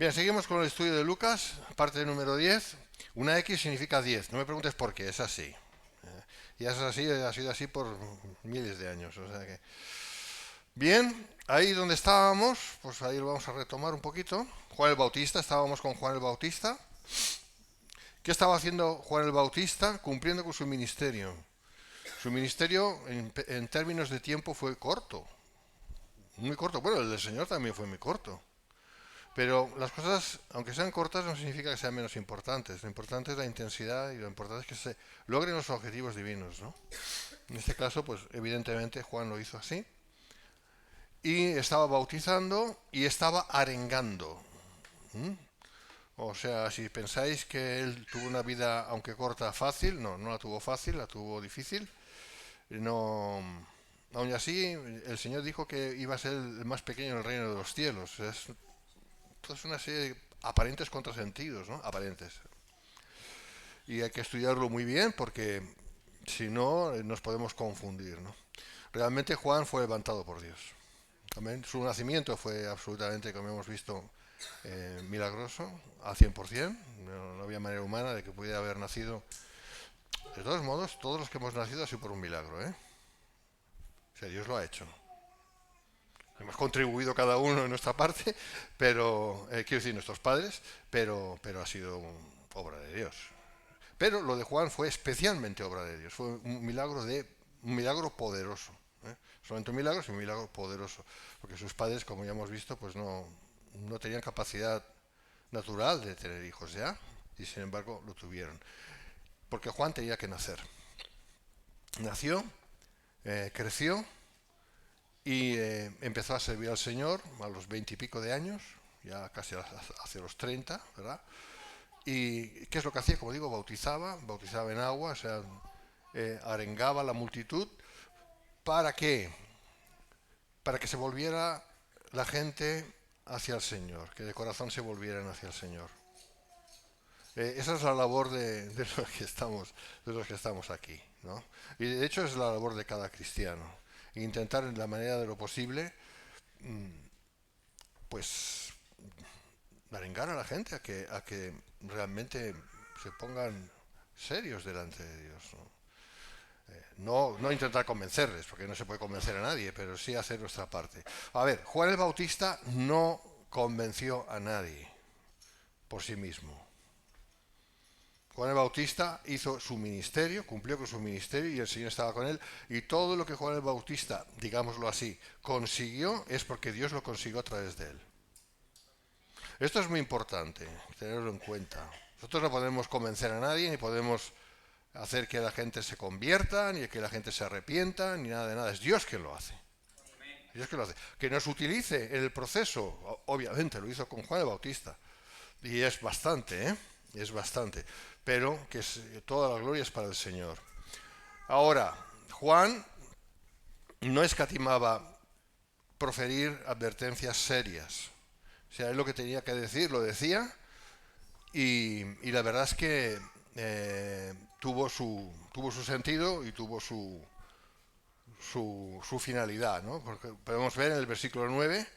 Bien, seguimos con el estudio de Lucas, parte número 10. Una X significa 10. No me preguntes por qué, es así. Y es así, ha sido así por miles de años. O sea que... Bien, ahí donde estábamos, pues ahí lo vamos a retomar un poquito. Juan el Bautista, estábamos con Juan el Bautista. ¿Qué estaba haciendo Juan el Bautista? Cumpliendo con su ministerio. Su ministerio en términos de tiempo fue corto, muy corto. Bueno, el del Señor también fue muy corto. Pero las cosas, aunque sean cortas, no significa que sean menos importantes. Lo importante es la intensidad y lo importante es que se logren los objetivos divinos, ¿no? En este caso, pues evidentemente Juan lo hizo así. Y estaba bautizando y estaba arengando. ¿Mm? O sea, si pensáis que él tuvo una vida, aunque corta, fácil, no, no la tuvo fácil, la tuvo difícil. No, aún así, el Señor dijo que iba a ser el más pequeño en el reino de los cielos. Es una serie de aparentes contrasentidos, ¿no? Aparentes. Y hay que estudiarlo muy bien porque si no nos podemos confundir, ¿no? Realmente Juan fue levantado por Dios. También su nacimiento fue absolutamente, como hemos visto, milagroso, al 100%. No había manera humana de que pudiera haber nacido. De todos modos, todos los que hemos nacido ha sido por un milagro, ¿eh? O sea, Dios lo ha hecho. Hemos contribuido cada uno en nuestra parte, pero, quiero decir, nuestros padres, pero ha sido obra de Dios. Pero lo de Juan fue especialmente obra de Dios, fue un milagro poderoso. ¿Eh? Solamente un milagro, sino un milagro poderoso. Porque sus padres, como ya hemos visto, pues no tenían capacidad natural de tener hijos ya, y sin embargo lo tuvieron. Porque Juan tenía que nacer. Nació, creció y empezó a servir al Señor a los 20 y pico de años, ya casi hacia los 30, ¿verdad? ¿Y qué es lo que hacía? Como digo, bautizaba en agua, o sea, arengaba a la multitud. ¿Para qué? Para que se volviera la gente hacia el Señor, que de corazón se volvieran hacia el Señor. Esa es la labor de los que estamos aquí, ¿no? Y de hecho es la labor de cada cristiano. Intentar en la manera de lo posible, pues, arengar a la gente a que realmente se pongan serios delante de Dios, ¿no? No intentar convencerles, porque no se puede convencer a nadie, pero sí hacer nuestra parte. A ver, Juan el Bautista no convenció a nadie por sí mismo. Juan el Bautista hizo su ministerio, cumplió con su ministerio y el Señor estaba con él. Y todo lo que Juan el Bautista, digámoslo así, consiguió es porque Dios lo consiguió a través de él. Esto es muy importante, tenerlo en cuenta. Nosotros no podemos convencer a nadie, ni podemos hacer que la gente se convierta, ni que la gente se arrepienta, ni nada de nada. Es Dios quien lo hace. Dios quien lo hace. Que nos utilice en el proceso, obviamente lo hizo con Juan el Bautista. Y es bastante, ¿eh? Es bastante. Pero que toda la gloria es para el Señor. Ahora, Juan no escatimaba proferir advertencias serias. O sea, él lo que tenía que decir lo decía y la verdad es que tuvo su sentido y tuvo su finalidad, ¿no? Porque podemos ver en el versículo 9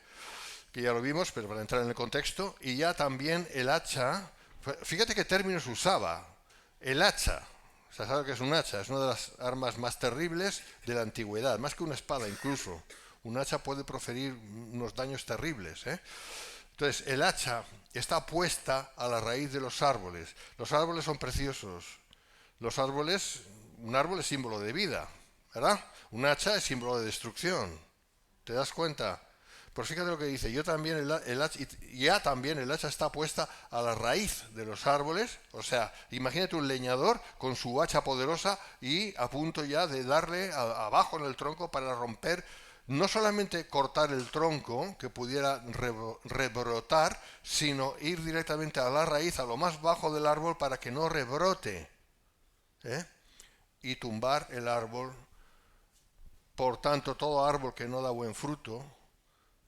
que ya lo vimos, pero para entrar en el contexto, y ya también el hacha, fíjate qué términos usaba, el hacha, o sea, ¿sabe qué es un hacha? Es una de las armas más terribles de la antigüedad, más que una espada incluso. Un hacha puede proferir unos daños terribles, ¿eh? Entonces, el hacha está puesta a la raíz de los árboles. Los árboles son preciosos. Un árbol es símbolo de vida, ¿verdad? Un hacha es símbolo de destrucción. ¿Te das cuenta? Pues fíjate lo que dice, ya también el hacha está puesta a la raíz de los árboles, o sea, imagínate un leñador con su hacha poderosa y a punto ya de darle abajo en el tronco para romper, no solamente cortar el tronco que pudiera rebrotar, sino ir directamente a la raíz, a lo más bajo del árbol para que no rebrote, ¿eh? Y tumbar el árbol. Por tanto, todo árbol que no da buen fruto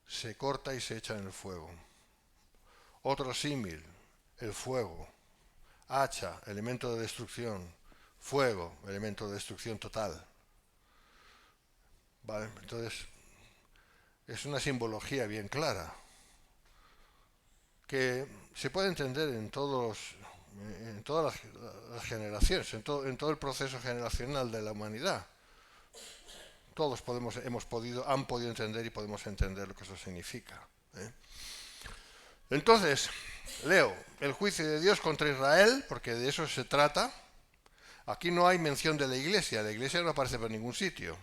se corta y se echa en el fuego. Otro símil, el fuego. Hacha, elemento de destrucción. Fuego, elemento de destrucción total. ¿Vale? Entonces, es una simbología bien clara. que se puede entender en en todas las generaciones, en todo el proceso generacional de la humanidad. Todos han podido entender y podemos entender lo que eso significa. Entonces, leo el juicio de Dios contra Israel, porque de eso se trata. Aquí no hay mención de la iglesia no aparece por ningún sitio.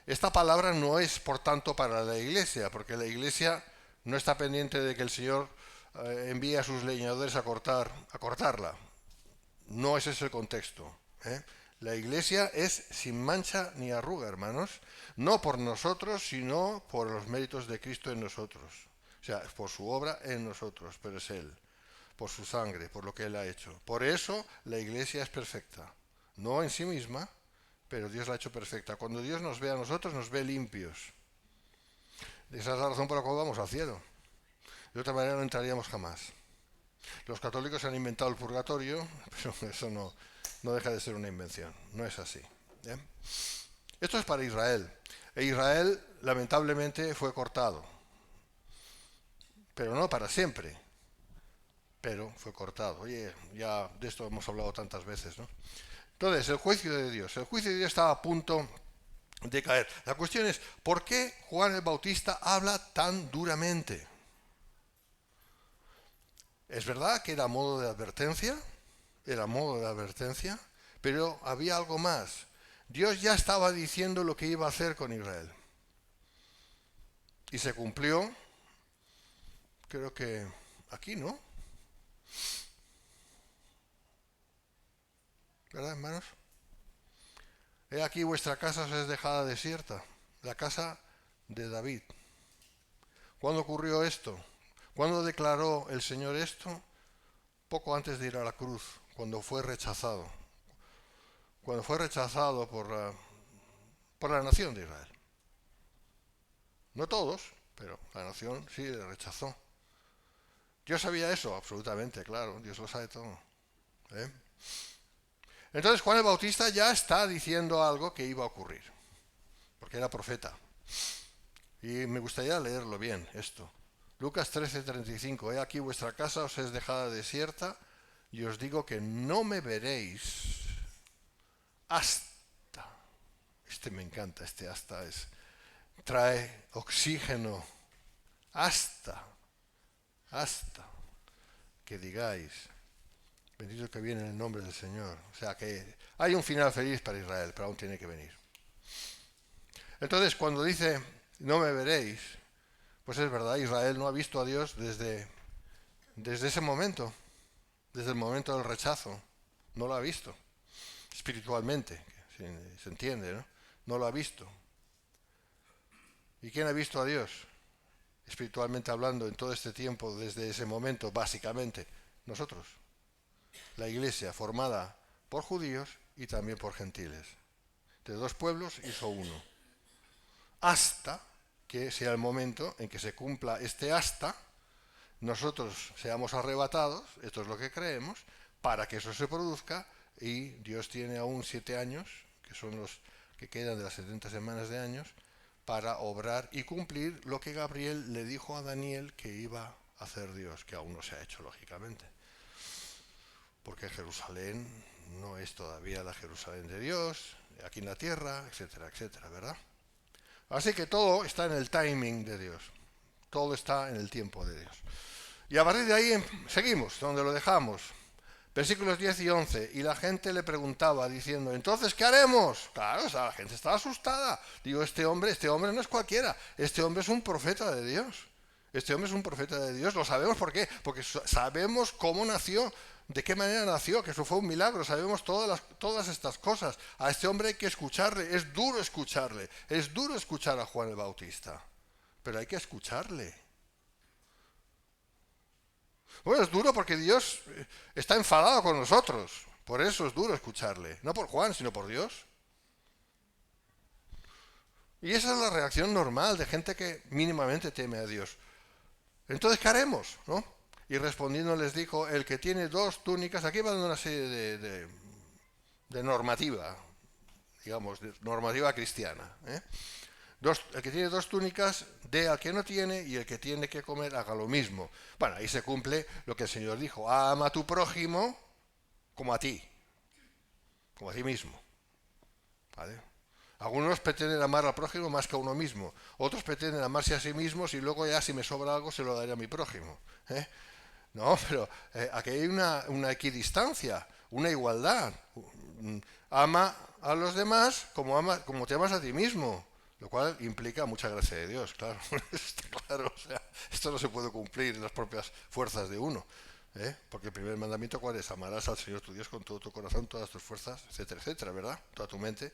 Esta palabra no es, por tanto, para la iglesia, porque la iglesia no está pendiente de que el Señor envíe a sus leñadores a cortarla. No ese es el contexto. La iglesia es sin mancha ni arruga, hermanos, no por nosotros, sino por los méritos de Cristo en nosotros. O sea, por su obra en nosotros, pero es Él, por su sangre, por lo que Él ha hecho. Por eso la iglesia es perfecta, no en sí misma, pero Dios la ha hecho perfecta. Cuando Dios nos ve a nosotros, nos ve limpios. Esa es la razón por la cual vamos al cielo. De otra manera no entraríamos jamás. Los católicos han inventado el purgatorio, pero eso no deja de ser una invención. No es así. Esto es para Israel. E Israel, lamentablemente, fue cortado. Pero no para siempre. Pero fue cortado. Oye, ya de esto hemos hablado tantas veces, ¿no? Entonces, el juicio de Dios. El juicio de Dios estaba a punto de caer. La cuestión es, ¿por qué Juan el Bautista habla tan duramente? Es verdad que era modo de advertencia, pero había algo más. Dios ya estaba diciendo lo que iba a hacer con Israel. Y se cumplió, creo que aquí, ¿no? ¿Verdad, hermanos? He aquí vuestra casa os es dejada desierta, la casa de David. ¿Cuándo ocurrió esto? ¿Cuándo declaró el Señor esto? Poco antes de ir a la cruz, cuando fue rechazado. Cuando fue rechazado por la nación de Israel. No todos, pero la nación sí le rechazó. ¿Dios sabía eso? Absolutamente, claro, Dios lo sabe todo. Entonces Juan el Bautista ya está diciendo algo que iba a ocurrir, porque era profeta. Y me gustaría leerlo bien, esto. Lucas 13:35, he aquí vuestra casa os es dejada desierta, y os digo que no me veréis hasta, me encanta, hasta trae oxígeno, hasta que digáis, bendito que viene en el nombre del Señor. O sea que hay un final feliz para Israel, pero aún tiene que venir. Entonces, cuando dice, no me veréis, pues es verdad, Israel no ha visto a Dios desde ese momento, desde el momento del rechazo. No lo ha visto, espiritualmente, se entiende, ¿no? No lo ha visto. ¿Y quién ha visto a Dios? Espiritualmente hablando, en todo este tiempo, desde ese momento, básicamente, nosotros. La iglesia formada por judíos y también por gentiles. De dos pueblos hizo uno. Hasta que sea el momento en que se cumpla este hasta, nosotros seamos arrebatados, esto es lo que creemos, para que eso se produzca, y Dios tiene aún 7 años, que son los que quedan de las 70 semanas de años, para obrar y cumplir lo que Gabriel le dijo a Daniel que iba a hacer Dios, que aún no se ha hecho, lógicamente. Porque Jerusalén no es todavía la Jerusalén de Dios, aquí en la tierra, etcétera, etcétera, ¿verdad? Así que todo está en el timing de Dios. Todo está en el tiempo de Dios. Y a partir de ahí seguimos, donde lo dejamos. Versículos 10 y 11. Y la gente le preguntaba diciendo, ¿entonces qué haremos? Claro, o sea, la gente estaba asustada. Digo, este hombre no es cualquiera. Este hombre es un profeta de Dios. Este hombre es un profeta de Dios. Lo sabemos por qué. Porque sabemos cómo nació, de qué manera nació, que eso fue un milagro. Sabemos todas estas cosas. A este hombre hay que escucharle. Es duro escucharle. Es duro escuchar a Juan el Bautista. Pero hay que escucharle. Bueno, es duro porque Dios está enfadado con nosotros. Por eso es duro escucharle. No por Juan, sino por Dios. Y esa es la reacción normal de gente que mínimamente teme a Dios. Entonces, ¿qué haremos? ¿No? Y respondiendo les dijo, el que tiene 2 túnicas, aquí va dando una serie de normativa, digamos, de normativa cristiana. El que tiene dos túnicas dé al que no tiene y el que tiene que comer haga lo mismo. Bueno, ahí se cumple lo que el Señor dijo: ama a tu prójimo como a ti mismo. ¿Vale? Algunos pretenden amar al prójimo más que a uno mismo, otros pretenden amarse a sí mismos y luego ya si me sobra algo se lo daré a mi prójimo. No, pero aquí hay una equidistancia, una igualdad. Ama a los demás como te amas a ti mismo, lo cual implica mucha gracia de Dios, claro. Está claro, o sea, esto no se puede cumplir en las propias fuerzas de uno. Porque el primer mandamiento, ¿cuál es? Amarás al Señor tu Dios con todo tu corazón, todas tus fuerzas, etcétera, etcétera, ¿verdad? Toda tu mente.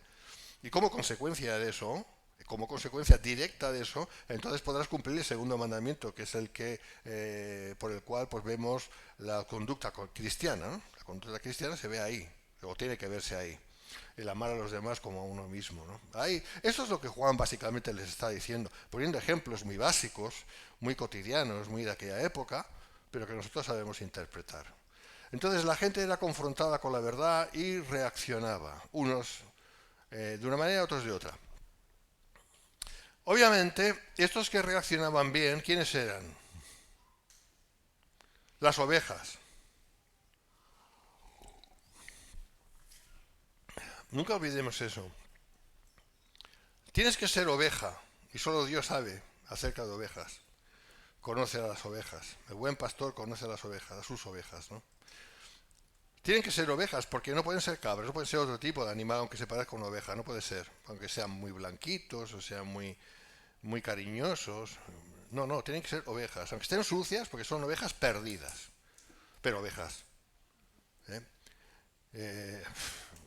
Y como consecuencia de eso, como consecuencia directa de eso, entonces podrás cumplir el segundo mandamiento, que es el que por el cual pues vemos la conducta cristiana, ¿no? La conducta cristiana se ve ahí, o tiene que verse ahí, el amar a los demás como a uno mismo, ¿no? Ahí, eso es lo que Juan básicamente les está diciendo, poniendo ejemplos muy básicos, muy cotidianos, muy de aquella época, pero que nosotros sabemos interpretar. Entonces la gente era confrontada con la verdad y reaccionaba, unos de una manera, otros de otra. Obviamente, estos que reaccionaban bien, ¿quiénes eran? Las ovejas. Nunca olvidemos eso. Tienes que ser oveja, y solo Dios sabe acerca de ovejas. Conoce a las ovejas. El buen pastor conoce a las ovejas, a sus ovejas, ¿no? Tienen que ser ovejas, porque no pueden ser cabras, no pueden ser otro tipo de animal, aunque se parezca a una oveja, no puede ser, aunque sean muy blanquitos o sean muy cariñosos. No, tienen que ser ovejas, aunque estén sucias, porque son ovejas perdidas, pero ovejas. ¿eh?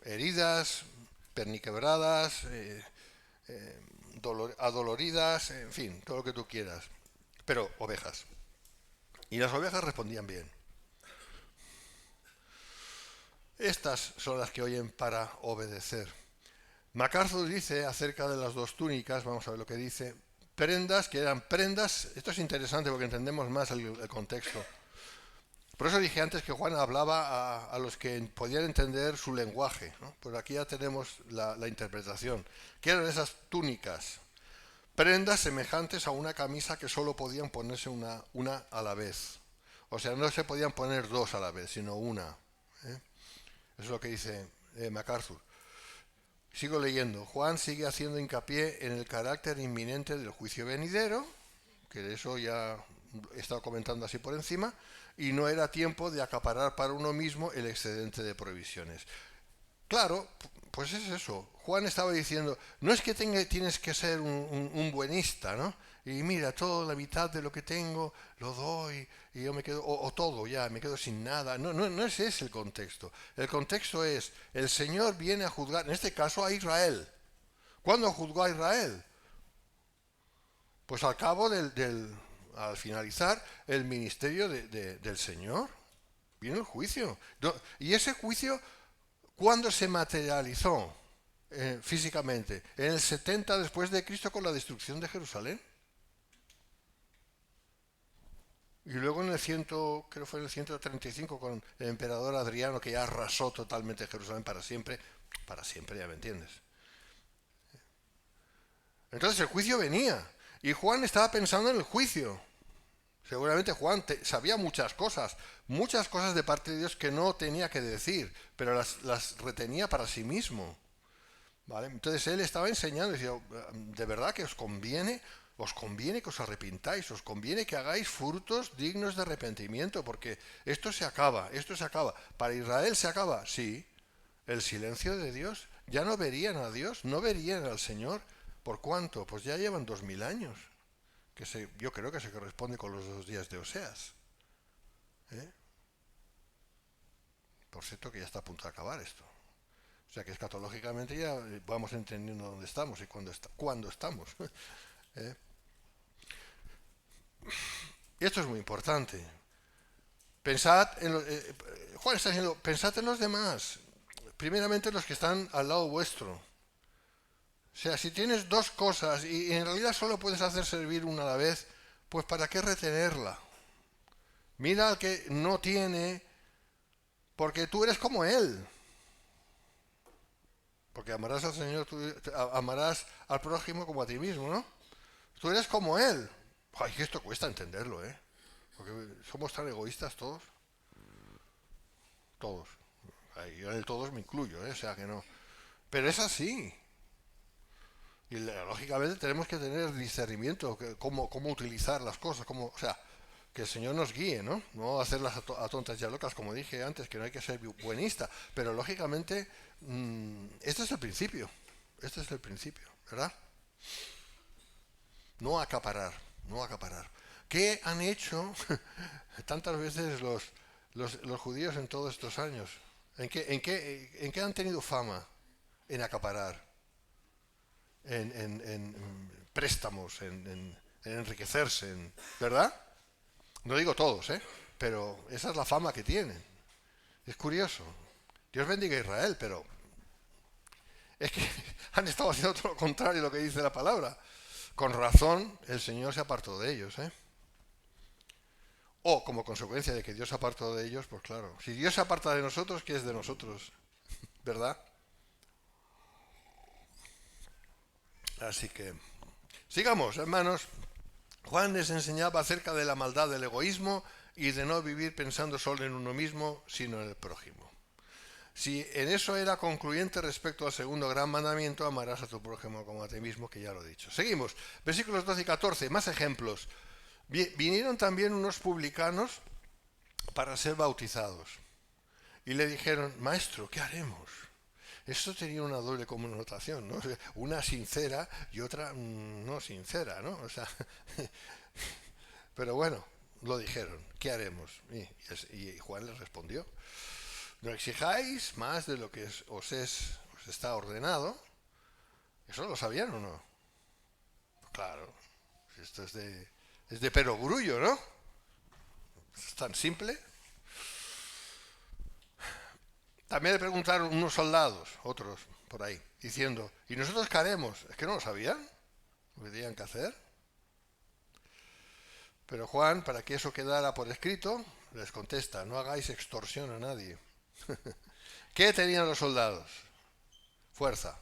Heridas, perniquebradas, adoloridas, en fin, todo lo que tú quieras, pero ovejas. Y las ovejas respondían bien. Estas son las que oyen para obedecer. MacArthur dice acerca de las dos túnicas, vamos a ver lo que dice, prendas que eran prendas, esto es interesante porque entendemos más el contexto. Por eso dije antes que Juan hablaba a los que podían entender su lenguaje, ¿no? Pues aquí ya tenemos la interpretación. ¿Qué eran esas túnicas? Prendas semejantes a una camisa que solo podían ponerse una a la vez. O sea, no se podían poner dos a la vez, sino una. Eso es lo que dice MacArthur. Sigo leyendo. Juan sigue haciendo hincapié en el carácter inminente del juicio venidero, que de eso ya he estado comentando así por encima, y no era tiempo de acaparar para uno mismo el excedente de provisiones. Claro, pues es eso. Juan estaba diciendo, no es que tienes que ser un buenista, ¿no? Y mira, toda la mitad de lo que tengo lo doy y yo me quedo, o todo ya, me quedo sin nada. No ese es el contexto. El contexto es, el Señor viene a juzgar, en este caso a Israel. ¿Cuándo juzgó a Israel? Pues al cabo al finalizar el ministerio del Señor. Viene el juicio. Y ese juicio, ¿cuándo se materializó físicamente? En el 70 después de Cristo con la destrucción de Jerusalén. Y luego en el creo que fue en el 135 con el emperador Adriano, que ya arrasó totalmente Jerusalén para siempre, ya me entiendes. Entonces el juicio venía, y Juan estaba pensando en el juicio. Seguramente Juan sabía muchas cosas de parte de Dios que no tenía que decir, pero las retenía para sí mismo. ¿Vale? Entonces él estaba enseñando y decía, de verdad que os conviene que os arrepintáis, os conviene que hagáis frutos dignos de arrepentimiento, porque esto se acaba. Para Israel se acaba, sí. El silencio de Dios, ya no verían a Dios, no verían al Señor. ¿Por cuánto? Pues ya llevan 2000 años, yo creo que se corresponde con los 2 días de Oseas. Por cierto que ya está a punto de acabar esto. O sea que escatológicamente ya vamos entendiendo dónde estamos y cuándo estamos. Esto es muy importante. Pensad Juan está diciendo, pensad en los demás. Primeramente los que están al lado vuestro. O sea, si tienes dos cosas y en realidad solo puedes hacer servir una a la vez, pues ¿para qué retenerla? Mira al que no tiene, porque tú eres como él. Porque amarás al Señor, amarás al prójimo como a ti mismo, ¿no? Tú eres como Él. Ay, que esto cuesta entenderlo, ¿eh? Porque somos tan egoístas todos. Todos. Ay, yo en el todos me incluyo, ¿eh? O sea que no. Pero es así. Y lógicamente tenemos que tener discernimiento, cómo utilizar las cosas, o sea, que el Señor nos guíe, ¿no? No hacerlas a tontas y a locas, como dije antes, que no hay que ser buenista. Pero lógicamente, este es el principio. Este es el principio, ¿verdad? No acaparar, no acaparar. ¿Qué han hecho tantas veces los judíos en todos estos años? ¿En qué han tenido fama? En acaparar, en préstamos, en enriquecerse, ¿verdad? No digo todos, ¿eh? Pero esa es la fama que tienen. Es curioso. Dios bendiga a Israel, pero es que han estado haciendo todo lo contrario de lo que dice la palabra. Con razón, el Señor se apartó de ellos, ¿eh? O como consecuencia de que Dios se apartó de ellos, pues claro, si Dios se aparta de nosotros, ¿qué es de nosotros? ¿Verdad? Así que, sigamos, hermanos. Juan les enseñaba acerca de la maldad del egoísmo y de no vivir pensando solo en uno mismo, sino en el prójimo. Si en eso era concluyente respecto al segundo gran mandamiento, amarás a tu prójimo como a ti mismo, que ya lo he dicho. Seguimos, versículos 12 y 14, más ejemplos. Vinieron también unos publicanos para ser bautizados y le dijeron, maestro, ¿qué haremos? Esto tenía una doble connotación, ¿no? Una sincera y otra no sincera, ¿no? O sea, pero bueno, lo dijeron, ¿qué haremos? Y Juan les respondió, no exijáis más de lo que os está ordenado. ¿Eso lo sabían o no? Claro, esto es de perogrullo, ¿no? Es tan simple. También le preguntaron unos soldados, otros por ahí, diciendo, ¿y nosotros qué haremos? ¿Es que no lo sabían? ¿Lo que tenían que hacer? Pero Juan, para que eso quedara por escrito, les contesta, no hagáis extorsión a nadie. ¿Qué tenían los soldados? Fuerza.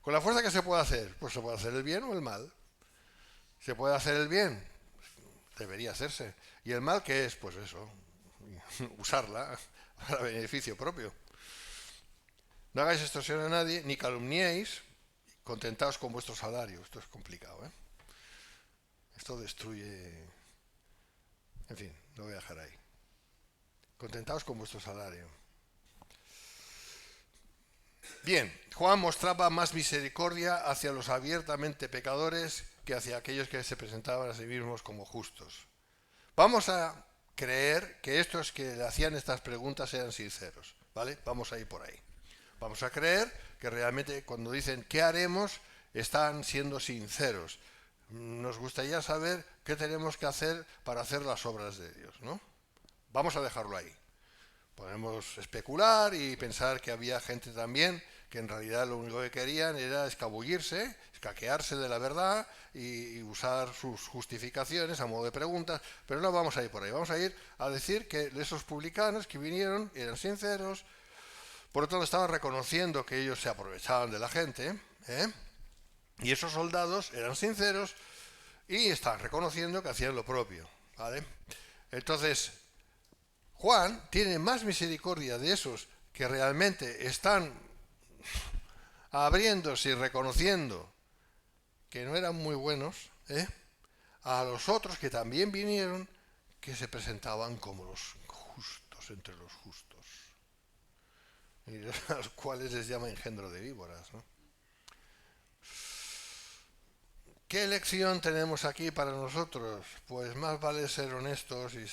¿Con la fuerza qué se puede hacer? Pues se puede hacer el bien o el mal. ¿Se puede hacer el bien? Debería hacerse. ¿Y el mal qué es? Pues eso, usarla para beneficio propio. No hagáis extorsión a nadie, ni calumniéis, contentaos con vuestro salario. Esto es complicado, ¿eh? Esto destruye... En fin, lo voy a dejar ahí. Contentaos con vuestro salario. Bien, Juan mostraba más misericordia hacia los abiertamente pecadores que hacia aquellos que se presentaban a sí mismos como justos. Vamos a creer que estos que le hacían estas preguntas eran sinceros, ¿vale? Vamos a ir por ahí. Vamos a creer que realmente cuando dicen ¿qué haremos? Están siendo sinceros. Nos gustaría saber qué tenemos que hacer para hacer las obras de Dios, ¿no? Vamos a dejarlo ahí. Podemos especular y pensar que había gente también que en realidad lo único que querían era escabullirse, escaquearse de la verdad y usar sus justificaciones a modo de preguntas, pero no vamos a ir por ahí, vamos a ir a decir que esos publicanos que vinieron eran sinceros, por lo tanto estaban reconociendo que ellos se aprovechaban de la gente, ¿eh? Y esos soldados eran sinceros y estaban reconociendo que hacían lo propio, ¿vale? Entonces, Juan tiene más misericordia de esos que realmente están abriéndose y reconociendo que no eran muy buenos, a los otros que también vinieron, que se presentaban como los justos entre los justos, y a los cuales les llama engendro de víboras, ¿no? ¿Qué lección tenemos aquí para nosotros? Pues más vale ser honestos y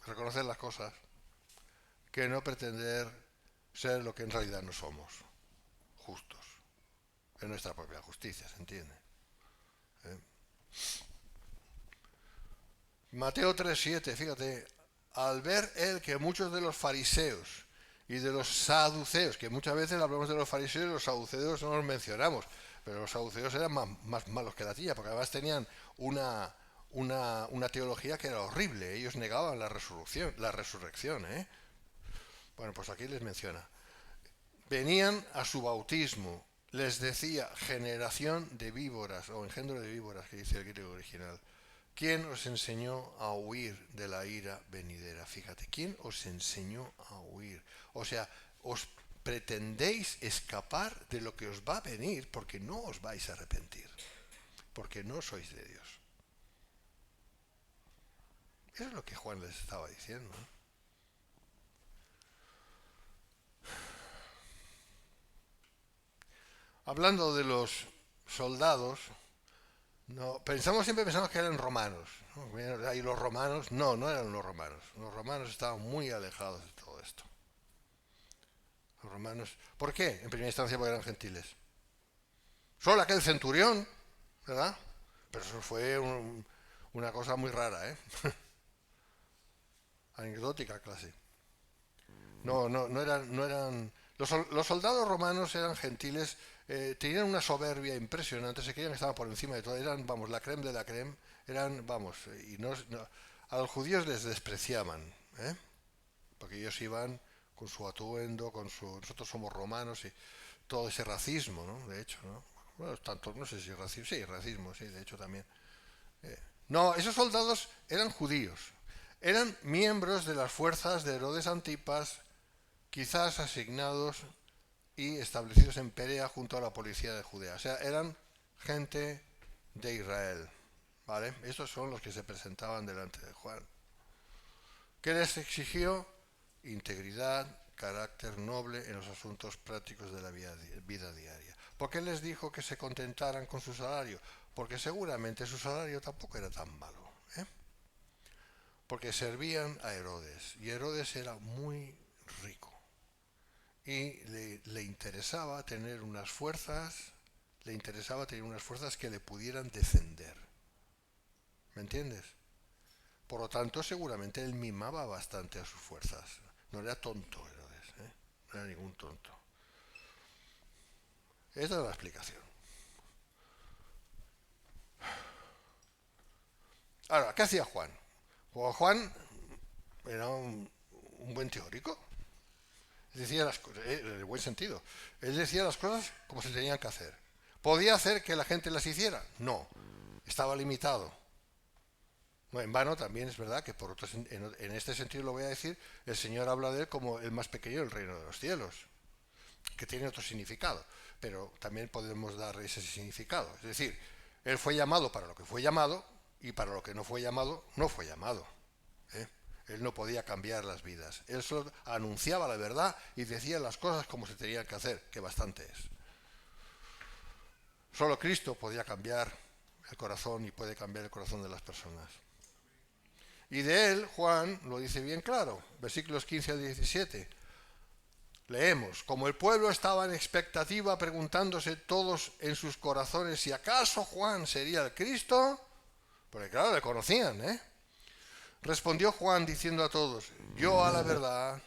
reconocer las cosas que no pretender ser lo que en realidad no somos, justos, en nuestra propia justicia, ¿se entiende? ¿Eh? Mateo 3:7, fíjate, al ver él que muchos de los fariseos y de los saduceos, que muchas veces hablamos de los fariseos y los saduceos no los mencionamos, pero los saduceos eran más malos que la tía, porque además tenían una teología que era horrible, ellos negaban la resurrección, ¿eh? Bueno, pues aquí les menciona. venían a su bautismo. Les decía generación de víboras o engendro de víboras, que dice el griego original. ¿Quién os enseñó a huir de la ira venidera? Fíjate, ¿quién os enseñó a huir? O sea, os pretendéis escapar de lo que os va a venir porque no os vais a arrepentir, porque no sois de Dios. Eso es lo que Juan les estaba diciendo, ¿no? Hablando de los soldados, no, siempre pensamos que eran romanos, ¿no? Y los romanos, no eran los romanos. Los romanos estaban muy alejados de todo esto. Los romanos, ¿por qué? En primera instancia porque eran gentiles. Solo aquel centurión, ¿verdad? Pero eso fue una cosa muy rara, ¿eh? Anecdótica clase. No eran. Los soldados romanos eran gentiles, tenían una soberbia impresionante, se creían que estaban por encima de todo, eran, vamos, la creme de la creme, eran, vamos, y a los judíos les despreciaban, ¿eh? Porque ellos iban con su atuendo, nosotros somos romanos y todo ese racismo, ¿no? De hecho, ¿no? Bueno, tanto, no sé si racismo, sí, racismo, sí, de hecho también. No, esos soldados eran judíos, eran miembros de las fuerzas de Herodes Antipas, quizás asignados y establecidos en Perea junto a la policía de Judea. O sea, eran gente de Israel, ¿vale? Estos son los que se presentaban delante de Juan. ¿Qué les exigió? Integridad, carácter noble en los asuntos prácticos de la vida diaria. ¿Por qué les dijo que se contentaran con su salario? Porque seguramente su salario tampoco era tan malo, ¿eh? Porque servían a Herodes, y Herodes era muy rico. Y le interesaba tener unas fuerzas, que le pudieran defender. ¿Me entiendes? Por lo tanto, seguramente él mimaba bastante a sus fuerzas. No era tonto Herodes, ¿eh? No era ningún tonto. Esta es la explicación. Ahora, ¿qué hacía Juan? Pues Juan era un buen teórico. Decía las cosas, en el buen sentido. Él decía las cosas como se tenían que hacer. ¿Podía hacer que la gente las hiciera? No. Estaba limitado. No, en vano también es verdad que en este sentido lo voy a decir, el Señor habla de él como el más pequeño del reino de los cielos, que tiene otro significado, pero también podemos dar ese significado. Es decir, él fue llamado para lo que fue llamado y para lo que no fue llamado, no fue llamado, ¿eh? Él no podía cambiar las vidas. Él solo anunciaba la verdad y decía las cosas como se tenían que hacer, que bastante es. Solo Cristo podía cambiar el corazón y puede cambiar el corazón de las personas. Y de él, Juan lo dice bien claro, versículos 15 al 17. Leemos, como el pueblo estaba en expectativa preguntándose todos en sus corazones si acaso Juan sería el Cristo, porque claro, le conocían, ¿eh? Respondió Juan diciendo a todos, yo a la verdad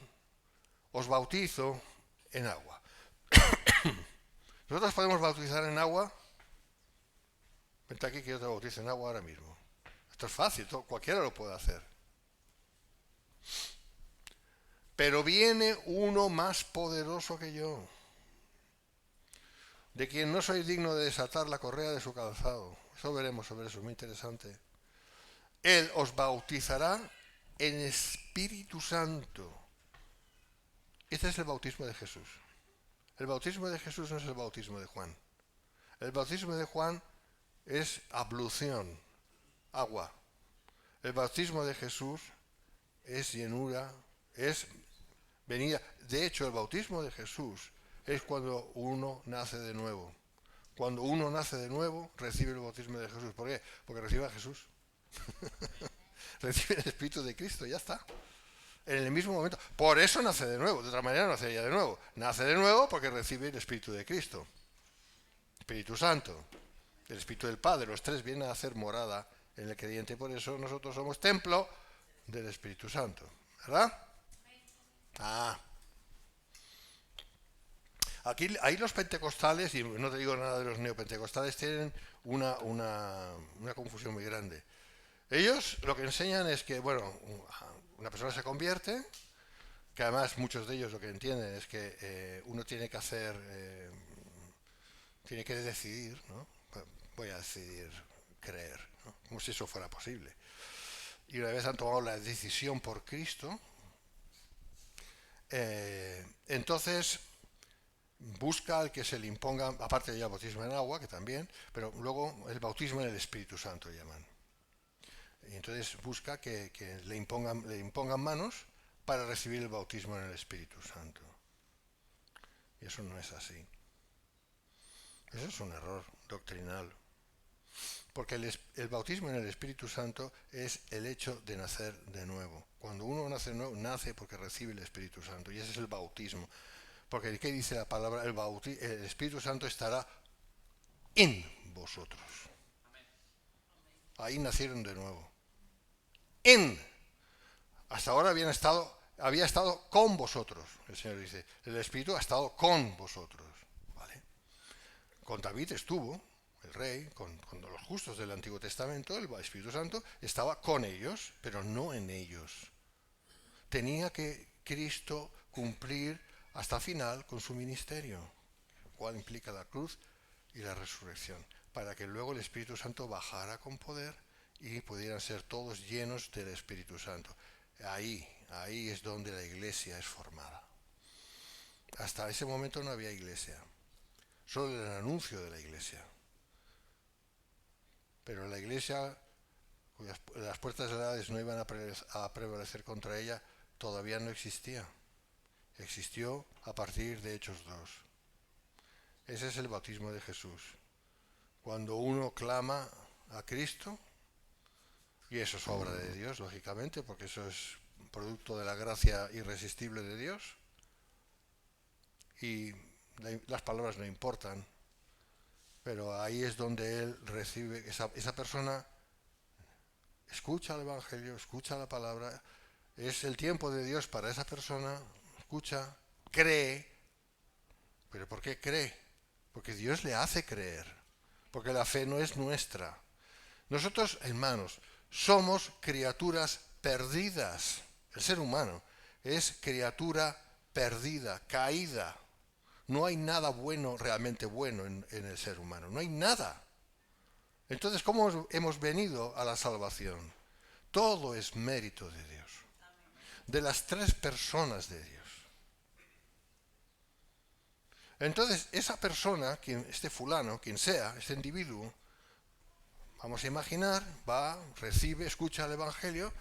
os bautizo en agua. ¿Nosotros podemos bautizar en agua? Vente aquí que yo te bautizo en agua ahora mismo. Esto es fácil, cualquiera lo puede hacer. Pero viene uno más poderoso que yo, de quien no soy digno de desatar la correa de su calzado. Eso veremos sobre eso, muy interesante. Él os bautizará en Espíritu Santo. Este es el bautismo de Jesús. El bautismo de Jesús no es el bautismo de Juan. El bautismo de Juan es ablución, agua. El bautismo de Jesús es llenura, es venida. De hecho, el bautismo de Jesús es cuando uno nace de nuevo. Cuando uno nace de nuevo, recibe el bautismo de Jesús. ¿Por qué? Porque recibe a Jesús. Recibe el Espíritu de Cristo, ya está. En el mismo momento. Por eso nace de nuevo. De otra manera no nacería de nuevo. Nace de nuevo porque recibe el Espíritu de Cristo. Espíritu Santo. El Espíritu del Padre. Los tres vienen a hacer morada en el creyente. Por eso nosotros somos templo del Espíritu Santo. ¿Verdad? Ahí los pentecostales, y no te digo nada de los neopentecostales, tienen una confusión muy grande. Ellos lo que enseñan es que, bueno, una persona se convierte que además muchos de ellos lo que entienden es que uno tiene que tiene que decidir, ¿no? Voy a decidir creer, ¿no? Como si eso fuera posible. Y una vez han tomado la decisión por Cristo, entonces busca el que se le imponga, aparte de ya bautismo en agua, que también, pero luego el bautismo en el Espíritu Santo llaman. Y entonces busca que le impongan manos para recibir el bautismo en el Espíritu Santo. Y eso no es así. Eso es un error doctrinal. Porque el bautismo en el Espíritu Santo es el hecho de nacer de nuevo. Cuando uno nace de nuevo, nace porque recibe el Espíritu Santo. Y ese es el bautismo. Porque ¿qué dice la palabra? El Espíritu Santo estará en vosotros. Ahí nacieron de nuevo. Hasta ahora había estado con vosotros. El Señor dice, el Espíritu ha estado con vosotros. ¿Vale? Con David estuvo, el rey, con los justos del Antiguo Testamento, el Espíritu Santo estaba con ellos, pero no en ellos. Tenía que Cristo cumplir hasta el final con su ministerio, lo cual implica la cruz y la resurrección, para que luego el Espíritu Santo bajara con poder y pudieran ser todos llenos del Espíritu Santo. Ahí es donde la iglesia es formada. Hasta ese momento no había iglesia, solo el anuncio de la iglesia. Pero la iglesia, las puertas del Hades no iban a prevalecer contra ella, todavía no existía. Existió a partir de Hechos 2. Ese es el bautismo de Jesús. Cuando uno clama a Cristo, y eso es obra de Dios, lógicamente, porque eso es producto de la gracia irresistible de Dios, y las palabras no importan, pero ahí es donde Él recibe, esa persona escucha el Evangelio, escucha la palabra, es el tiempo de Dios para esa persona, escucha, cree. ¿Pero por qué cree? Porque Dios le hace creer, porque la fe no es nuestra. Nosotros, hermanos, somos criaturas perdidas. El ser humano es criatura perdida, caída. No hay nada bueno, realmente bueno en el ser humano. No hay nada. Entonces, ¿cómo hemos venido a la salvación? Todo es mérito de Dios. De las tres personas de Dios. Entonces, esa persona, este fulano, quien sea, este individuo, vamos a imaginar, va, recibe, escucha el Evangelio,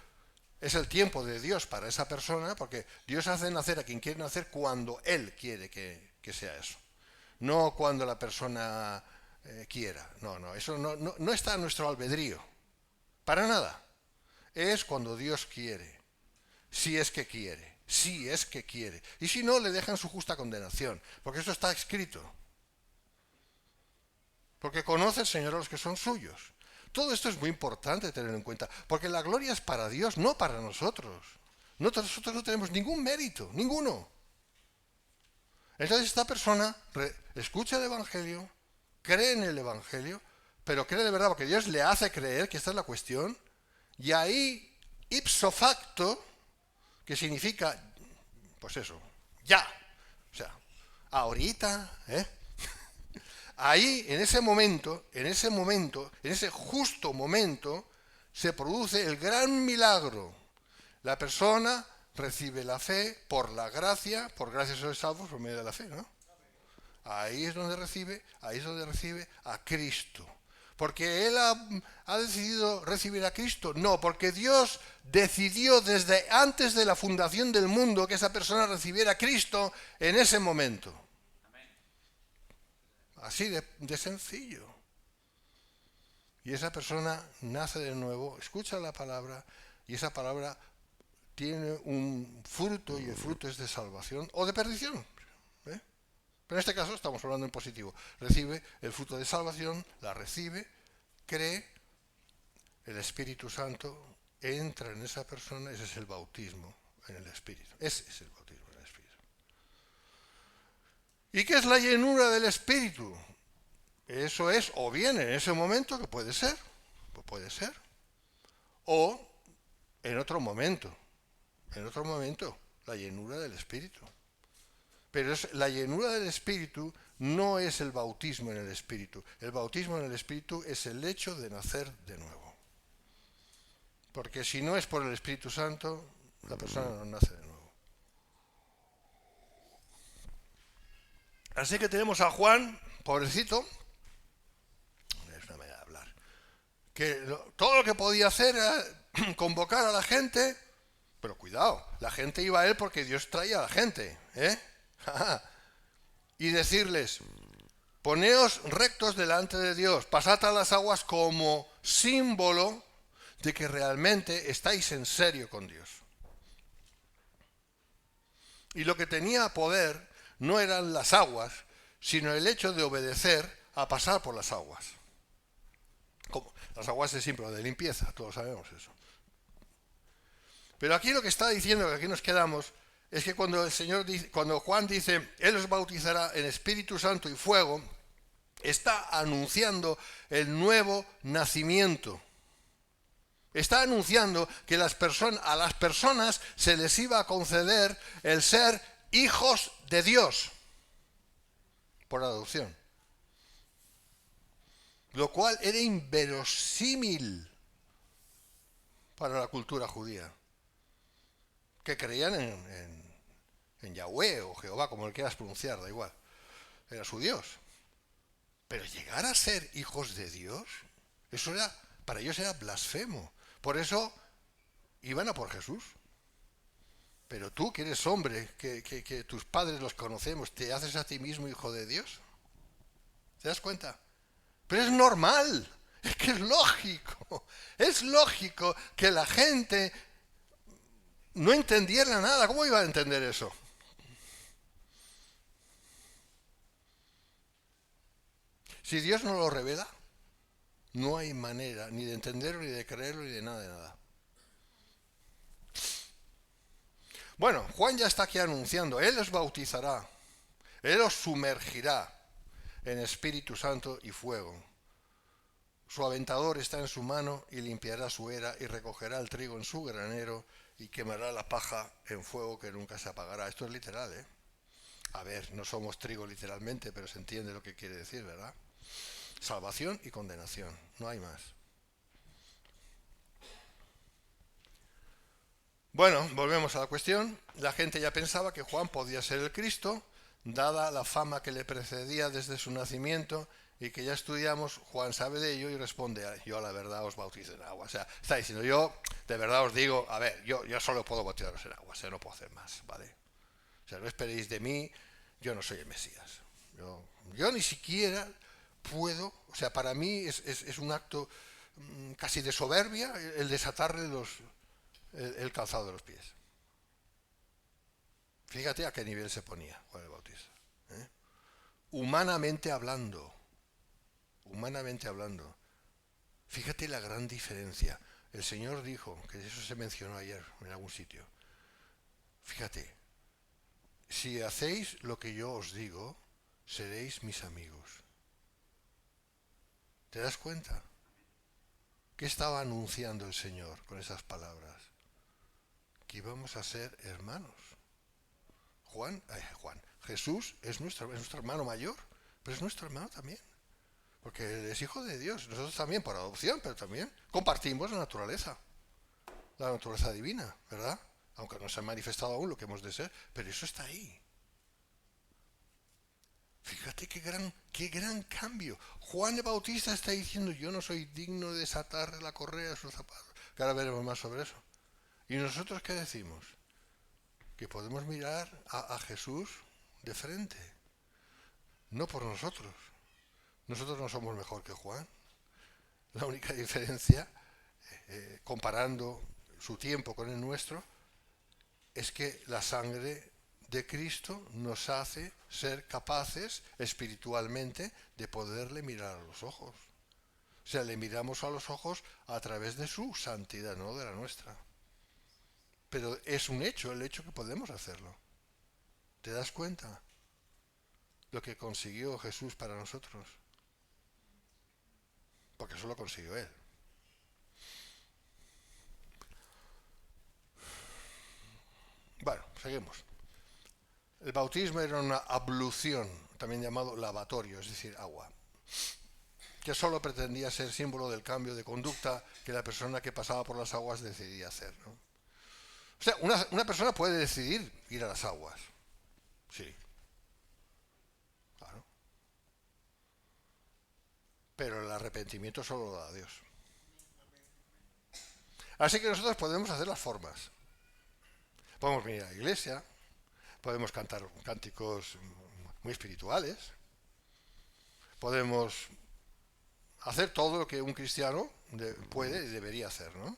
es el tiempo de Dios para esa persona, porque Dios hace nacer a quien quiere nacer cuando Él quiere que sea eso. No cuando la persona quiera. No, eso no está a nuestro albedrío. Para nada. Es cuando Dios quiere. Si es que quiere. Si es que quiere. Y si no, le dejan su justa condenación. Porque eso está escrito. Porque conoce el Señor a los que son suyos. Todo esto es muy importante tenerlo en cuenta. Porque la gloria es para Dios, no para nosotros. Nosotros no tenemos ningún mérito, ninguno. Entonces esta persona escucha el Evangelio, cree en el Evangelio, pero cree de verdad porque Dios le hace creer, que esta es la cuestión, y ahí, ipso facto, que significa, pues eso, ya, o sea, ahorita, ahí, en ese justo momento, se produce el gran milagro. La persona recibe la fe por la gracia, por gracia sois salvos por medio de la fe, ¿no? Ahí es donde recibe a Cristo. ¿Porque él ha decidido recibir a Cristo? No, porque Dios decidió desde antes de la fundación del mundo que esa persona recibiera a Cristo en ese momento. Así de sencillo. Y esa persona nace de nuevo, escucha la palabra, y esa palabra tiene un fruto, y el fruto es de salvación o de perdición. Pero en este caso estamos hablando en positivo. Recibe el fruto de salvación, la recibe, cree, el Espíritu Santo entra en esa persona, ese es el bautismo en el Espíritu. Ese es el bautismo en el Espíritu. ¿Y qué es la llenura del Espíritu? Eso es, o bien en ese momento, que puede ser, o en otro momento, la llenura del Espíritu. Pero la llenura del Espíritu no es el bautismo en el Espíritu. El bautismo en el Espíritu es el hecho de nacer de nuevo. Porque si no es por el Espíritu Santo, la persona no nace de nuevo. Así que tenemos a Juan, pobrecito, es una manera de hablar, que todo lo que podía hacer era convocar a la gente, pero cuidado, la gente iba a él porque Dios traía a la gente, y decirles, poneos rectos delante de Dios, pasad a las aguas como símbolo de que realmente estáis en serio con Dios. Y lo que tenía poder no eran las aguas, sino el hecho de obedecer a pasar por las aguas. Como las aguas es símbolo de limpieza, todos sabemos eso. Pero aquí lo que está diciendo, que aquí nos quedamos, es que cuando Juan dice, Él os bautizará en Espíritu Santo y fuego, está anunciando el nuevo nacimiento. Está anunciando que a las personas se les iba a conceder el ser hijos de Dios por adopción. Lo cual era inverosímil para la cultura judía, que creían en Yahweh o Jehová, como lo quieras pronunciar, da igual. Era su Dios. Pero llegar a ser hijos de Dios, para ellos era blasfemo. Por eso iban a por Jesús. Pero tú, que eres hombre, que tus padres los conocemos, ¿te haces a ti mismo hijo de Dios? ¿Te das cuenta? Pero es normal, es que es lógico. Es lógico que la gente no entendiera nada. ¿Cómo iba a entender eso? Si Dios no lo revela, no hay manera ni de entenderlo, ni de creerlo, ni de nada. Bueno, Juan ya está aquí anunciando, Él os bautizará, Él os sumergirá en Espíritu Santo y fuego. Su aventador está en su mano y limpiará su era y recogerá el trigo en su granero y quemará la paja en fuego que nunca se apagará. Esto es literal, ¿eh? A ver, no somos trigo literalmente, pero se entiende lo que quiere decir, ¿verdad? Salvación y condenación, no hay más. Bueno, volvemos a la cuestión. La gente ya pensaba que Juan podía ser el Cristo, dada la fama que le precedía desde su nacimiento y que ya estudiamos. Juan sabe de ello y responde, yo a la verdad os bautizo en agua. O sea, está diciendo, yo de verdad os digo, a ver, yo solo puedo bautizaros en agua, o sea, no puedo hacer más, ¿vale? O sea, no esperéis de mí, yo no soy el Mesías. Yo ni siquiera puedo, o sea, para mí es un acto casi de soberbia el desatarle el calzado de los pies. Fíjate a qué nivel se ponía con el bautizo. Humanamente hablando, fíjate la gran diferencia. El Señor dijo, que eso se mencionó ayer en algún sitio, fíjate, si hacéis lo que yo os digo, seréis mis amigos. ¿Te das cuenta? ¿Qué estaba anunciando el Señor con esas palabras? Que íbamos a ser hermanos. Jesús es nuestro hermano mayor, pero es nuestro hermano también. Porque Él es hijo de Dios. Nosotros también por adopción, pero también compartimos la naturaleza divina, ¿verdad? Aunque no se ha manifestado aún lo que hemos de ser, pero eso está ahí. Fíjate qué gran cambio. Juan el Bautista está diciendo, yo no soy digno de desatar la correa de sus zapatos. Que ahora veremos más sobre eso. ¿Y nosotros qué decimos? Que podemos mirar a Jesús de frente. No por nosotros. Nosotros no somos mejor que Juan. La única diferencia, comparando su tiempo con el nuestro, es que la sangre de Cristo nos hace ser capaces espiritualmente de poderle mirar a los ojos. O sea, le miramos a los ojos a través de su santidad, no de la nuestra. Pero es un hecho, el hecho que podemos hacerlo. ¿Te das cuenta? Lo que consiguió Jesús para nosotros. Porque eso lo consiguió Él. Bueno, seguimos. El bautismo era una ablución, también llamado lavatorio, es decir, agua, que solo pretendía ser símbolo del cambio de conducta que la persona que pasaba por las aguas decidía hacer, ¿no? O sea, una persona puede decidir ir a las aguas, sí, claro, pero el arrepentimiento solo lo da Dios. Así que nosotros podemos hacer las formas. Podemos venir a la iglesia, podemos cantar cánticos muy espirituales, podemos hacer todo lo que un cristiano puede y debería hacer, ¿no?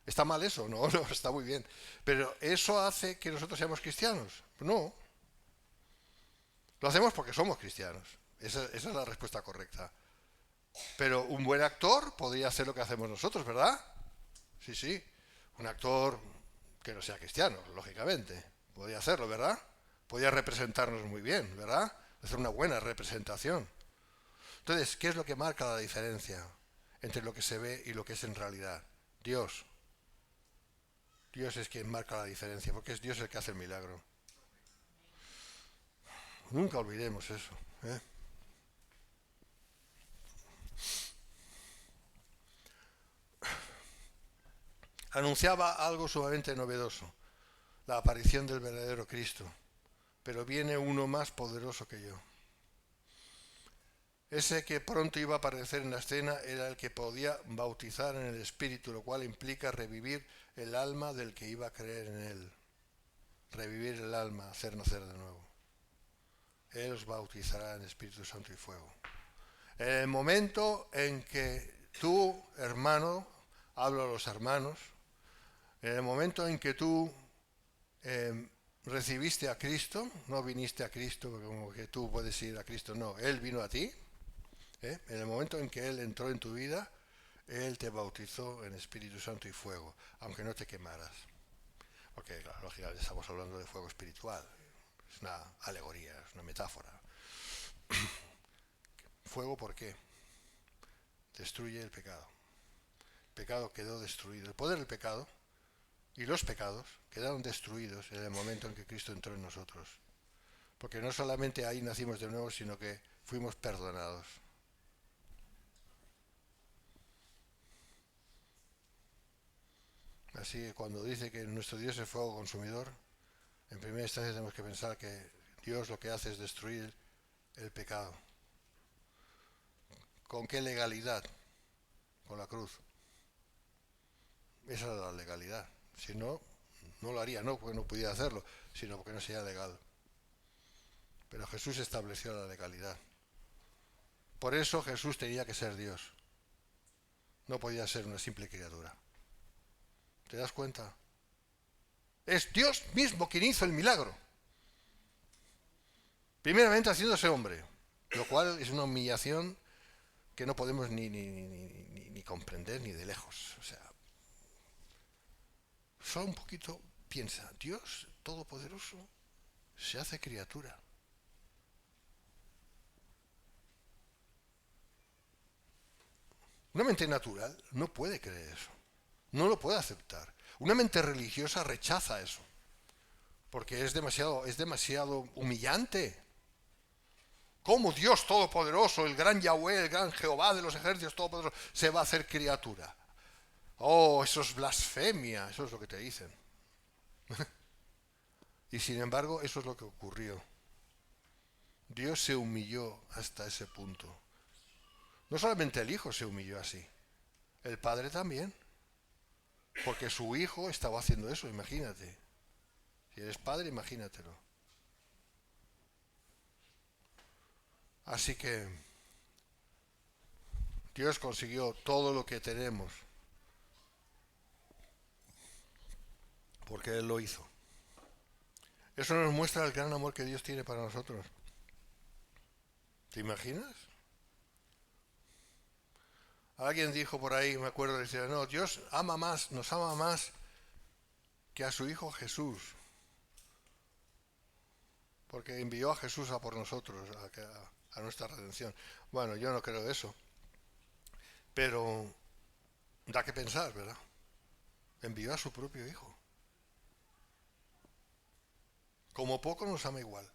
¿Está mal eso? No, no, está muy bien. Pero ¿eso hace que nosotros seamos cristianos? No. Lo hacemos porque somos cristianos. Esa es la respuesta correcta. Pero un buen actor podría hacer lo que hacemos nosotros, ¿verdad? Sí, sí. Un actor que no sea cristiano, lógicamente. Podría hacerlo, ¿verdad? Podría representarnos muy bien, ¿verdad? Hacer una buena representación. Entonces, ¿qué es lo que marca la diferencia entre lo que se ve y lo que es en realidad? Dios. Dios es quien marca la diferencia, porque es Dios el que hace el milagro. Nunca olvidemos eso, ¿eh? Anunciaba algo sumamente novedoso, la aparición del verdadero Cristo, pero viene uno más poderoso que yo. Ese que pronto iba a aparecer en la escena era el que podía bautizar en el Espíritu, lo cual implica revivir el alma del que iba a creer en él. Revivir el alma, hacer nacer de nuevo. Él os bautizará en Espíritu Santo y fuego. En el momento en que tú, hermano, hablo a los hermanos, en el momento en que tú recibiste a Cristo, no viniste a Cristo como que tú puedes ir a Cristo, no, Él vino a ti. En el momento en que Él entró en tu vida, Él te bautizó en Espíritu Santo y fuego, aunque no te quemaras. Porque, lógicamente, estamos hablando de fuego espiritual. Es una alegoría, es una metáfora. ¿Fuego por qué? Destruye el pecado. El pecado quedó destruido. El poder del pecado y los pecados quedaron destruidos en el momento en que Cristo entró en nosotros. Porque no solamente ahí nacimos de nuevo, sino que fuimos perdonados. Así que cuando dice que nuestro Dios es fuego consumidor, en primera instancia tenemos que pensar que Dios lo que hace es destruir el pecado. ¿Con qué legalidad? Con la cruz. Esa es la legalidad. Si no, no lo haría, no porque no pudiera hacerlo, sino porque no sería legal. Pero Jesús estableció la legalidad. Por eso Jesús tenía que ser Dios. No podía ser una simple criatura. ¿Te das cuenta? Es Dios mismo quien hizo el milagro. Primeramente haciéndose hombre, lo cual es una humillación que no podemos ni comprender ni de lejos. O sea, solo un poquito piensa, Dios Todopoderoso se hace criatura. Una mente natural no puede creer eso, no lo puede aceptar. Una mente religiosa rechaza eso, porque es demasiado humillante. ¿Cómo Dios Todopoderoso, el gran Yahweh, el gran Jehová de los ejércitos todopoderoso, se va a hacer criatura? Oh, eso es blasfemia, eso es lo que te dicen. Y sin embargo, eso es lo que ocurrió. Dios se humilló hasta ese punto. No solamente el Hijo se humilló así, el Padre también. Porque su Hijo estaba haciendo eso, imagínate. Si eres padre, imagínatelo. Así que Dios consiguió todo lo que tenemos porque Él lo hizo. Eso nos muestra el gran amor que Dios tiene para nosotros. ¿Te imaginas? Alguien dijo por ahí, me acuerdo, decía, no, Dios nos ama más que a su Hijo Jesús, porque envió a Jesús a por nosotros, a nuestra redención. Bueno, yo no creo eso, pero da que pensar, ¿verdad? Envió a su propio Hijo. Como poco nos ama igual.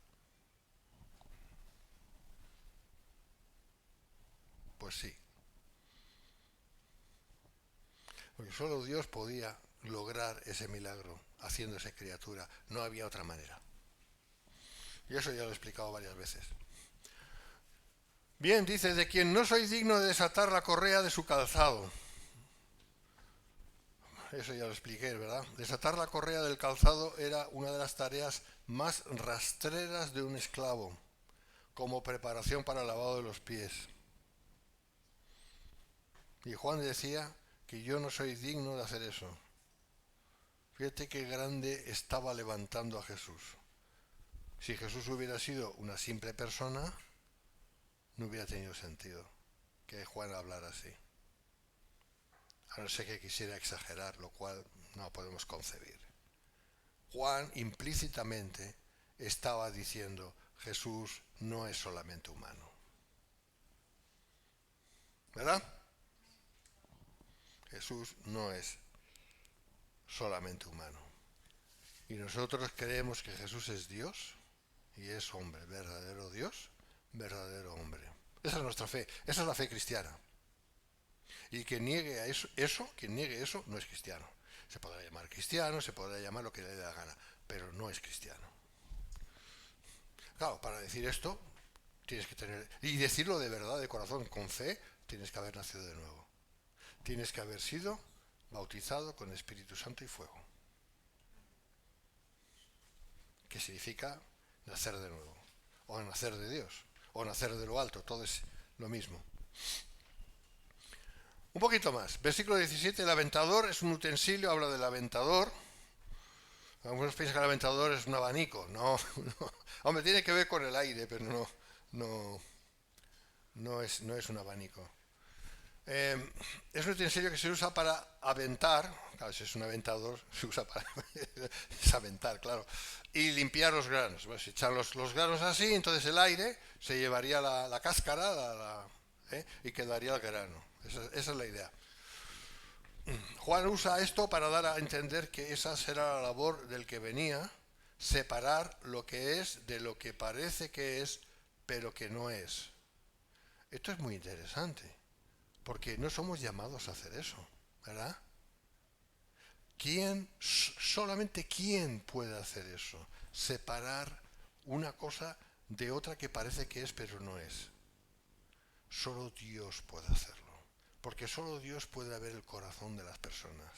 Pues sí. Porque solo Dios podía lograr ese milagro haciéndose criatura. No había otra manera. Y eso ya lo he explicado varias veces. Bien, dice, de quien no soy digno de desatar la correa de su calzado. Eso ya lo expliqué, ¿verdad? Desatar la correa del calzado era una de las tareas más rastreras de un esclavo, como preparación para el lavado de los pies. Y Juan decía que yo no soy digno de hacer eso. Fíjate qué grande estaba levantando a Jesús. Si Jesús hubiera sido una simple persona, no hubiera tenido sentido que Juan hablara así. A no ser que quisiera exagerar, lo cual no podemos concebir. Juan implícitamente estaba diciendo, Jesús no es solamente humano. ¿Verdad? Jesús no es solamente humano. Y nosotros creemos que Jesús es Dios y es hombre, verdadero Dios, verdadero hombre. Esa es nuestra fe, esa es la fe cristiana. Y quien niegue a quien niegue eso, no es cristiano. Se podrá llamar cristiano, se podrá llamar lo que le dé la gana, pero no es cristiano. Claro, para decir esto, tienes que tener, y decirlo de verdad, de corazón, con fe, tienes que haber nacido de nuevo. Tienes que haber sido bautizado con Espíritu Santo y fuego. Que significa nacer de nuevo, o nacer de Dios, o nacer de lo alto, todo es lo mismo. Un poquito más, versículo 17, el aventador es un utensilio, habla del aventador. Algunos piensan que el aventador es un abanico, no. Hombre, tiene que ver con el aire, pero no es un abanico. Es un utensilio que se usa para aventar, claro, si es un aventador, se usa para es aventar, claro, y limpiar los granos. Bueno, si echan los granos así, entonces el aire se llevaría la cáscara y quedaría el grano. Esa es la idea. Juan usa esto para dar a entender que esa será la labor del que venía, separar lo que es de lo que parece que es, pero que no es. Esto es muy interesante, porque no somos llamados a hacer eso, ¿verdad? Solamente quién puede hacer eso? Separar una cosa de otra que parece que es, pero no es. Solo Dios puede hacerlo, porque solo Dios puede ver el corazón de las personas.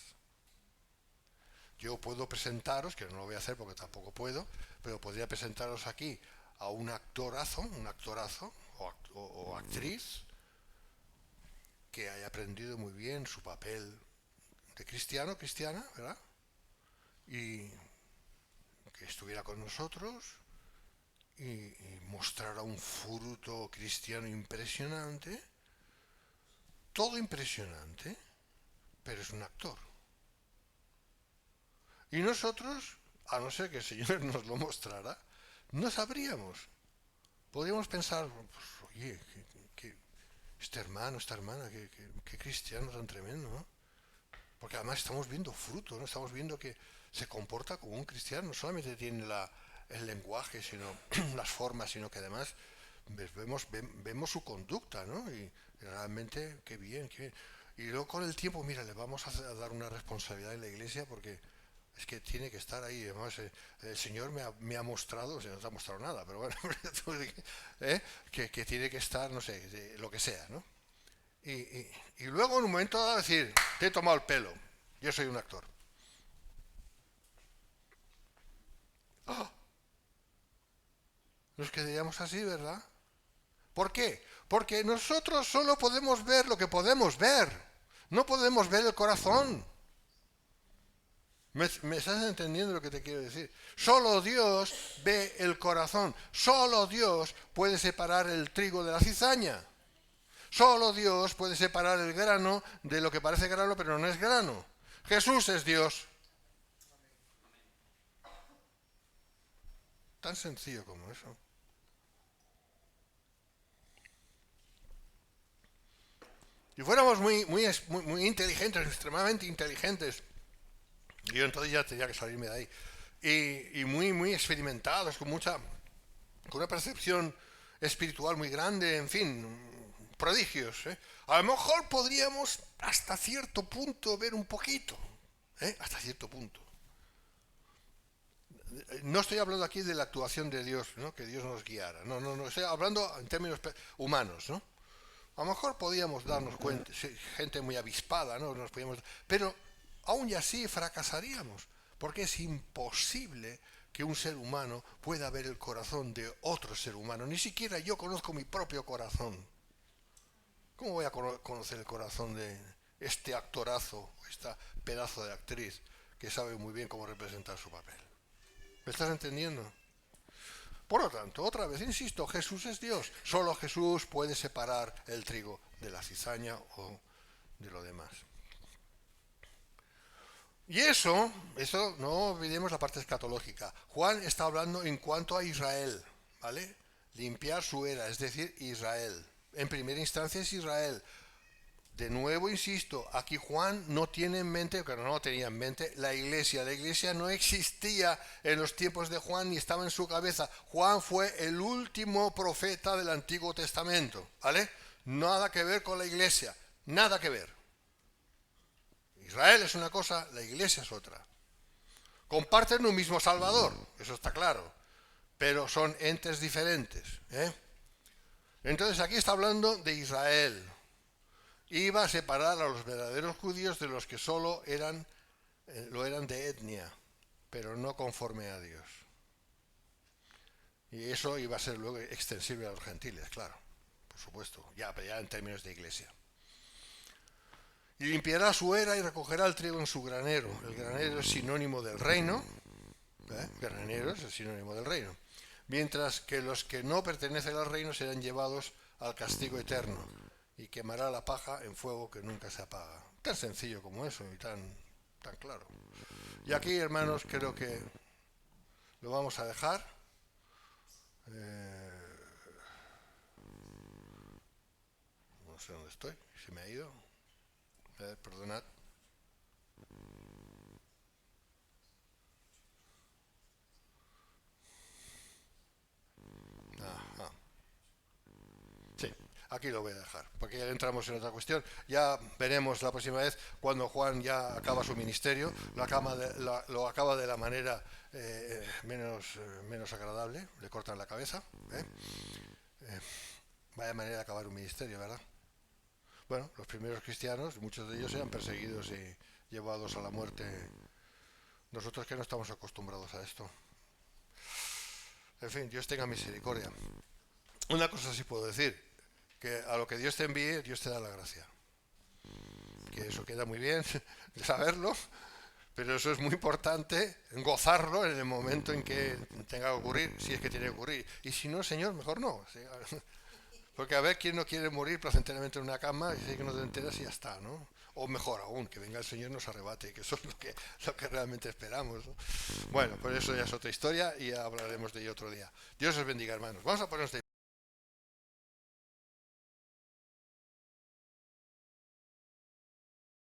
Yo puedo presentaros, que no lo voy a hacer porque tampoco puedo, pero podría presentaros aquí a un actorazo o actriz que haya aprendido muy bien su papel de cristiana, ¿verdad? Y que estuviera con nosotros y mostrara un fruto cristiano impresionante, todo impresionante, pero es un actor. Y nosotros, a no ser que el Señor nos lo mostrara, no sabríamos. Podríamos pensar, pues, oye, este hermano, esta hermana, que cristiano tan tremendo, ¿no? Porque además estamos viendo fruto, ¿no? Estamos viendo que se comporta como un cristiano, no solamente tiene el lenguaje, sino las formas, sino que además vemos su conducta, ¿no? Y realmente, qué bien. Y luego con el tiempo, mira, le vamos a dar una responsabilidad en la iglesia porque es que tiene que estar ahí. Además, el Señor me ha mostrado, o sea, no te ha mostrado nada, pero bueno, que tiene que estar, no sé, lo que sea, ¿no? Y luego en un momento dado decir, te he tomado el pelo, yo soy un actor. ¡Oh! Nos quedaríamos así, ¿verdad? ¿Por qué? Porque nosotros solo podemos ver lo que podemos ver. No podemos ver el corazón. ¿Me estás entendiendo lo que te quiero decir? Solo Dios ve el corazón. Solo Dios puede separar el trigo de la cizaña. Solo Dios puede separar el grano de lo que parece grano, pero no es grano. Jesús es Dios. Tan sencillo como eso. Si fuéramos muy inteligentes, extremadamente inteligentes, yo entonces ya tendría que salirme de ahí. y muy, muy experimentados, con una percepción espiritual muy grande, en fin, prodigios. A lo mejor podríamos hasta cierto punto ver un poquito, hasta cierto punto. No estoy hablando aquí de la actuación de Dios, ¿no? Que Dios nos guiara. No, no, no, estoy hablando en términos humanos, ¿no? A lo mejor podíamos darnos cuenta, sí, gente muy avispada, ¿no? Pero aún y así fracasaríamos, porque es imposible que un ser humano pueda ver el corazón de otro ser humano. Ni siquiera yo conozco mi propio corazón. ¿Cómo voy a conocer el corazón de este actorazo, esta pedazo de actriz que sabe muy bien cómo representar su papel? ¿Me estás entendiendo? Por lo tanto, otra vez, insisto, Jesús es Dios. Solo Jesús puede separar el trigo de la cizaña o de lo demás. Y eso no olvidemos la parte escatológica. Juan está hablando en cuanto a Israel, ¿vale? Limpiar su era, es decir, Israel. En primera instancia es Israel. De nuevo, insisto, aquí Juan no tiene en mente, pero no tenía en mente, la iglesia. La iglesia no existía en los tiempos de Juan ni estaba en su cabeza. Juan fue el último profeta del Antiguo Testamento, ¿vale? Nada que ver con la iglesia, nada que ver. Israel es una cosa, la iglesia es otra. Comparten un mismo Salvador, eso está claro, pero son entes diferentes. Entonces aquí está hablando de Israel. Iba a separar a los verdaderos judíos de los que solo lo eran de etnia, pero no conforme a Dios. Y eso iba a ser luego extensible a los gentiles, claro, por supuesto, ya en términos de iglesia. Y limpiará su era y recogerá el trigo en su granero. El granero es sinónimo del reino. Granero es el sinónimo del reino. Mientras que los que no pertenecen al reino serán llevados al castigo eterno. Y quemará la paja en fuego que nunca se apaga. Tan sencillo como eso y tan claro. Y aquí, hermanos, creo que lo vamos a dejar. No sé dónde estoy, se me ha ido. Perdonad. Ajá. Sí, aquí lo voy a dejar, porque ya entramos en otra cuestión. Ya veremos la próxima vez cuando Juan ya acaba su ministerio, lo acaba de la manera menos agradable, le cortan la cabeza. Vaya manera de acabar un ministerio, ¿verdad? Bueno, los primeros cristianos, muchos de ellos eran perseguidos y llevados a la muerte. Nosotros que no estamos acostumbrados a esto. En fin, Dios tenga misericordia. Una cosa sí puedo decir, que a lo que Dios te envíe, Dios te da la gracia. Que eso queda muy bien saberlo, pero eso es muy importante, gozarlo en el momento en que tenga que ocurrir, si es que tiene que ocurrir. Y si no, Señor, mejor no. Porque a ver quién no quiere morir placenteramente en una cama y que no te enteras y ya está, ¿no? O mejor aún, que venga el Señor y nos arrebate, que eso es lo que realmente esperamos, ¿no? Bueno, pues eso ya es otra historia y hablaremos de ello otro día. Dios os bendiga, hermanos. Vamos a ponernos de